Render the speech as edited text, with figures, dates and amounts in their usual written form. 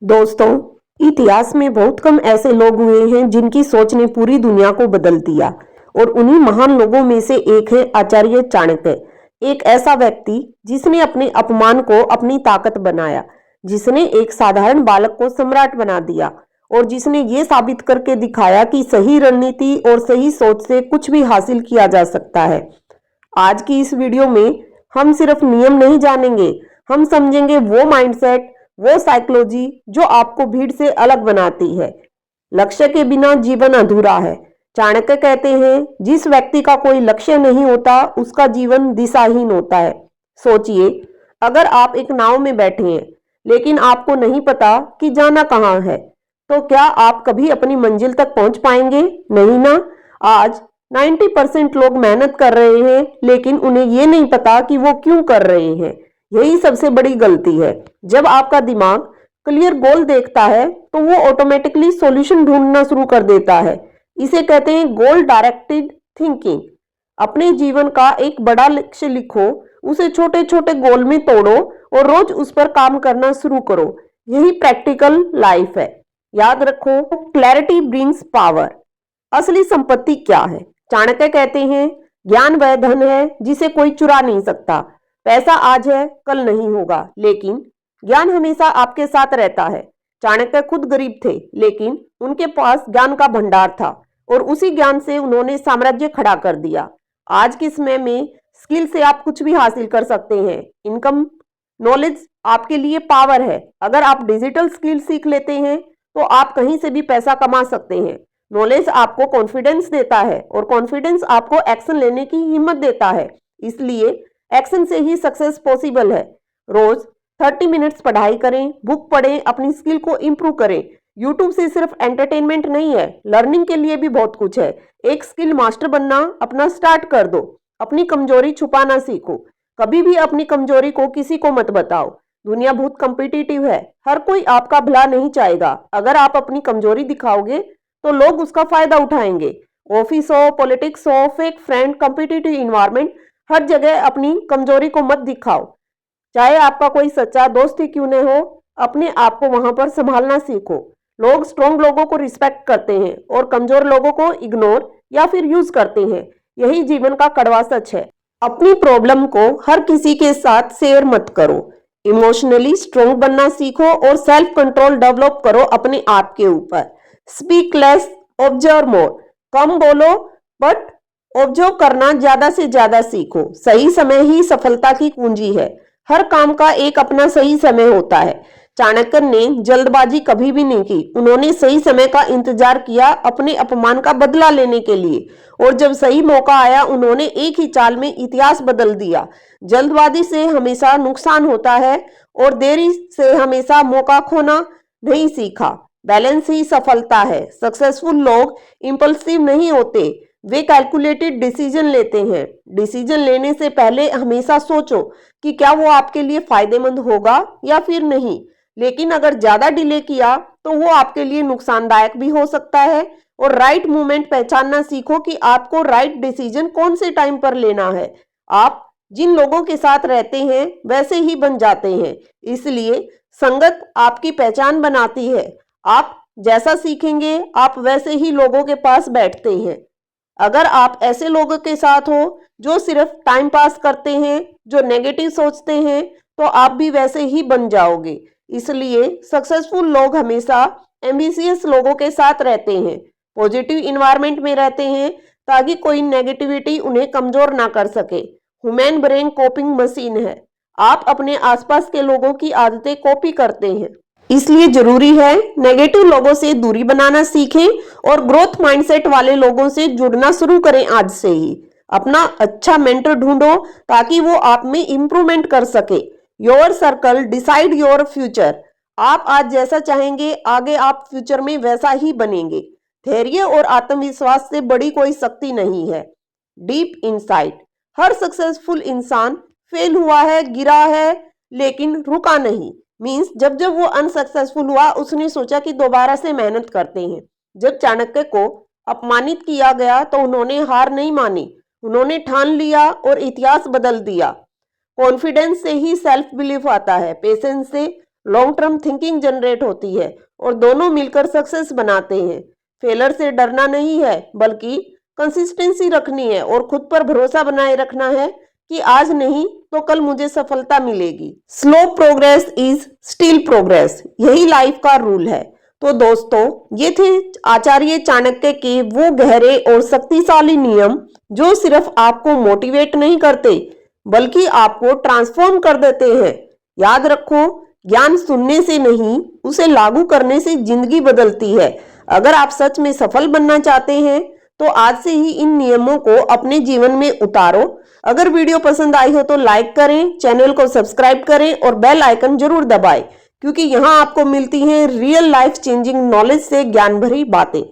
दोस्तों, इतिहास में बहुत कम ऐसे लोग हुए हैं जिनकी सोच ने पूरी दुनिया को बदल दिया और उन्हीं महान लोगों में से एक है आचार्य चाणक्य। एक ऐसा व्यक्ति जिसने अपने अपमान को अपनी ताकत बनाया, जिसने एक साधारण बालक को सम्राट बना दिया और जिसने ये साबित करके दिखाया कि सही रणनीति और सही सोच से कुछ भी हासिल किया जा सकता है। आज की इस वीडियो में हम सिर्फ नियम नहीं जानेंगे, हम समझेंगे वो माइंडसेट, वो साइकोलॉजी जो आपको भीड़ से अलग बनाती है। लक्ष्य के बिना जीवन अधूरा है। चाणक्य कहते हैं, जिस व्यक्ति का कोई लक्ष्य नहीं होता उसका जीवन दिशाहीन होता है। सोचिए, अगर आप एक नाव में बैठे हैं लेकिन आपको नहीं पता कि जाना कहाँ है, तो क्या आप कभी अपनी मंजिल तक पहुंच पाएंगे? नहीं ना। आज 90% लोग मेहनत कर रहे हैं लेकिन उन्हें ये नहीं पता कि वो क्यों कर रहे हैं। यही सबसे बड़ी गलती है। जब आपका दिमाग क्लियर गोल देखता है तो वो ऑटोमेटिकली सॉल्यूशन ढूंढना शुरू कर देता है। इसे कहते हैं गोल डायरेक्टेड थिंकिंग। अपने जीवन का एक बड़ा लक्ष्य लिखो, उसे छोटे छोटे गोल में तोड़ो और रोज उस पर काम करना शुरू करो। यही प्रैक्टिकल लाइफ है। याद रखो, क्लैरिटी ब्रिंग्स पावर। असली संपत्ति क्या है? चाणक्य कहते हैं, ज्ञान वह धन है जिसे कोई चुरा नहीं सकता। पैसा आज है, कल नहीं होगा, लेकिन ज्ञान हमेशा आपके साथ रहता है। चाणक्य खुद गरीब थे लेकिन उनके पास ज्ञान का भंडार था और उसी ज्ञान से उन्होंने साम्राज्य खड़ा कर दिया। आज के समय में स्किल से आप कुछ भी हासिल कर सकते हैं। इनकम, नॉलेज आपके लिए पावर है। अगर आप डिजिटल स्किल सीख लेते हैं तो आप कहीं से भी पैसा कमा सकते हैं। नॉलेज आपको कॉन्फिडेंस देता है और कॉन्फिडेंस आपको एक्शन लेने की हिम्मत देता है। इसलिए एक्शन से ही सक्सेस पॉसिबल है। रोज 30 मिनट्स पढ़ाई करें, बुक पढ़ें, अपनी स्किल को इम्प्रूव करें। यूट्यूब से सिर्फ एंटरटेनमेंट नहीं है, लर्निंग के लिए भी बहुत कुछ है। एक स्किल मास्टर बनना अपना स्टार्ट कर दो। अपनी कमजोरी छुपाना सीखो। कभी भी अपनी कमजोरी को किसी को मत बताओ। दुनिया बहुत कम्पिटिटिव है, हर कोई आपका भला नहीं चाहेगा। अगर आप अपनी कमजोरी दिखाओगे तो लोग उसका फायदा उठाएंगे। ऑफिस हो, पॉलिटिक्स हो, फेक फ्रेंड, कम्पिटिटिव इन्वायरमेंट, हर जगह अपनी कमजोरी को मत दिखाओ। चाहे आपका कोई सच्चा दोस्त ही क्यों न हो, अपने आप को वहां पर संभालना सीखो। लोग स्ट्रॉन्ग लोगों को रिस्पेक्ट करते हैं और कमजोर लोगों को इग्नोर या फिर यूज करते हैं। यही जीवन का कड़वा सच है। अपनी प्रॉब्लम को हर किसी के साथ शेयर मत करो। इमोशनली स्ट्रॉन्ग बनना सीखो और सेल्फ कंट्रोल डेवलप करो अपने आप के ऊपर। स्पीक लेस, ऑब्जर्व मोर। कम बोलो बट ऑब्जर्व करना ज्यादा से ज्यादा सीखो। सही समय ही सफलता की कुंजी है। हर काम का एक अपना सही समय होता है। चाणक्य ने जल्दबाजी कभी भी नहीं की। उन्होंने सही समय का इंतजार किया अपने अपमान का बदला लेने के लिए, और जब सही मौका आया उन्होंने एक ही चाल में इतिहास बदल दिया। जल्दबाजी से हमेशा नुकसान होता है और देरी से हमेशा मौका खोना नहीं सीखा। बैलेंस ही सफलता है। सक्सेसफुल लोग इंपल्सिव नहीं होते, वे कैलकुलेटेड डिसीजन लेते हैं। डिसीजन लेने से पहले हमेशा सोचो कि क्या वो आपके लिए फायदेमंद होगा या फिर नहीं। लेकिन अगर ज्यादा डिले किया तो वो आपके लिए नुकसानदायक भी हो सकता है। और राइट मोमेंट पहचानना सीखो कि आपको राइट डिसीजन कौन से टाइम पर लेना है। आप जिन लोगों के साथ रहते हैं वैसे ही बन जाते हैं। इसलिए संगत आपकी पहचान बनाती है। आप जैसा सीखेंगे आप वैसे ही लोगों के पास बैठते हैं। अगर आप ऐसे लोगों के साथ हो जो सिर्फ टाइम पास करते हैं, जो नेगेटिव सोचते हैं, तो आप भी वैसे ही बन जाओगे। इसलिए सक्सेसफुल लोग हमेशा एम्बिशियस लोगों के साथ रहते हैं, पॉजिटिव इन्वायरमेंट में रहते हैं ताकि कोई नेगेटिविटी उन्हें कमजोर ना कर सके। ह्यूमन ब्रेन कॉपिंग मशीन है। आप अपने आसपास के लोगों की आदतें कॉपी करते हैं। इसलिए जरूरी है नेगेटिव लोगों से दूरी बनाना सीखें और ग्रोथ माइंडसेट वाले लोगों से जुड़ना शुरू करें। आज से ही अपना अच्छा मेंटर ढूंढो ताकि वो आप में इंप्रूवमेंट कर सके। Your circle decide your future. आप आज जैसा चाहेंगे आगे आप फ्यूचर में वैसा ही बनेंगे। धैर्य और आत्मविश्वास से बड़ी कोई शक्ति नहीं है। Deep insight. हर सक्सेसफुल इंसान फेल हुआ है, गिरा है, लेकिन रुका नहीं। मीन्स जब जब वो अनसक्सेसफुल हुआ उसने सोचा कि दोबारा से मेहनत करते हैं। जब चाणक्य को अपमानित किया गया तो उन्होंने हार नहीं मानी, उन्होंने ठान लिया और इतिहास बदल दिया। कॉन्फिडेंस से ही सेल्फ बिलीफ आता है, पेशेंस से लॉन्ग टर्म थिंकिंग जनरेट होती है और दोनों मिलकर सक्सेस बनाते हैं। फेलर से डरना नहीं है, बल्कि कंसिस्टेंसी रखनी है और खुद पर भरोसा बनाए रखना है कि आज नहीं तो कल मुझे सफलता मिलेगी। Slow progress is still progress, यही लाइफ का रूल है। तो दोस्तों, ये थे आचार्य चाणक्य के वो गहरे और शक्तिशाली नियम जो सिर्फ आपको मोटिवेट नहीं करते बल्कि आपको ट्रांसफॉर्म कर देते हैं। याद रखो, ज्ञान सुनने से नहीं, उसे लागू करने से जिंदगी बदलती है। अगर आप सच में सफल बनना चाहते हैं तो आज से ही इन नियमों को अपने जीवन में उतारो। अगर वीडियो पसंद आई हो तो लाइक करें, चैनल को सब्सक्राइब करें और बेल आइकन जरूर दबाएं, क्योंकि यहाँ आपको मिलती हैं रियल लाइफ चेंजिंग नॉलेज से ज्ञान भरी बातें।